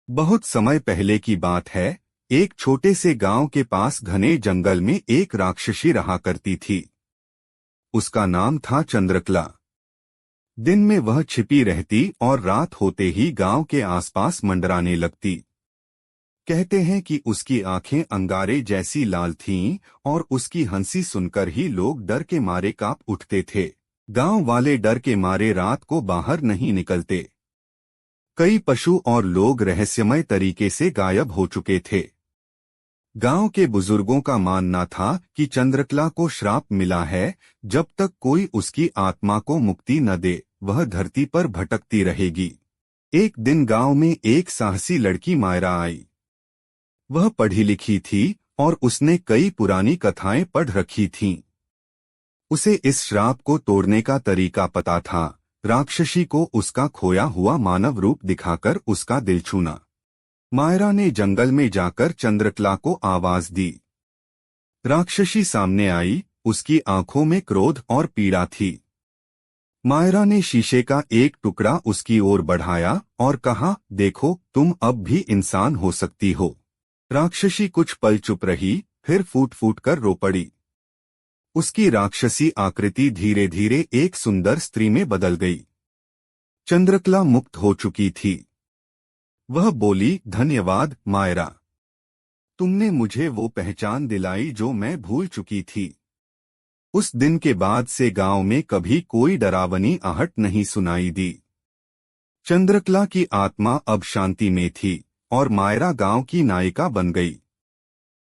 बहुत समय पहले की बात है। एक छोटे से गांव के पास घने जंगल में एक राक्षसी रहा करती थी। उसका नाम था चंद्रकला। दिन में वह छिपी रहती और रात होते ही गांव के आसपास मंडराने लगती। कहते हैं कि उसकी आंखें अंगारे जैसी लाल थीं और उसकी हंसी सुनकर ही लोग डर के मारे कांप उठते थे। गांव वाले डर के मारे रात को बाहर नहीं निकलते। कई पशु और लोग रहस्यमय तरीके से गायब हो चुके थे। गांव के बुजुर्गों का मानना था कि चंद्रकला को श्राप मिला है। जब तक कोई उसकी आत्मा को मुक्ति न दे वह धरती पर भटकती रहेगी। एक दिन गांव में एक साहसी लड़की मायरा आई। वह पढ़ी लिखी थी और उसने कई पुरानी कथाएं पढ़ रखी थीं। उसे इस श्राप को तोड़ने का तरीका पता था। राक्षसी को उसका खोया हुआ मानव रूप दिखाकर उसका दिल छूना। मायरा ने जंगल में जाकर चंद्रकला को आवाज दी। राक्षसी सामने आई। उसकी आंखों में क्रोध और पीड़ा थी। मायरा ने शीशे का एक टुकड़ा उसकी ओर बढ़ाया और कहा, देखो तुम अब भी इंसान हो सकती हो। राक्षसी कुछ पल चुप रही, फिर फूट फूट कर रो पड़ी। उसकी राक्षसी आकृति धीरे धीरे एक सुंदर स्त्री में बदल गई। चंद्रकला मुक्त हो चुकी थी। वह बोली, धन्यवाद मायरा, तुमने मुझे वो पहचान दिलाई जो मैं भूल चुकी थी। उस दिन के बाद से गांव में कभी कोई डरावनी आहट नहीं सुनाई दी। चंद्रकला की आत्मा अब शांति में थी और मायरा गांव की नायिका बन गई।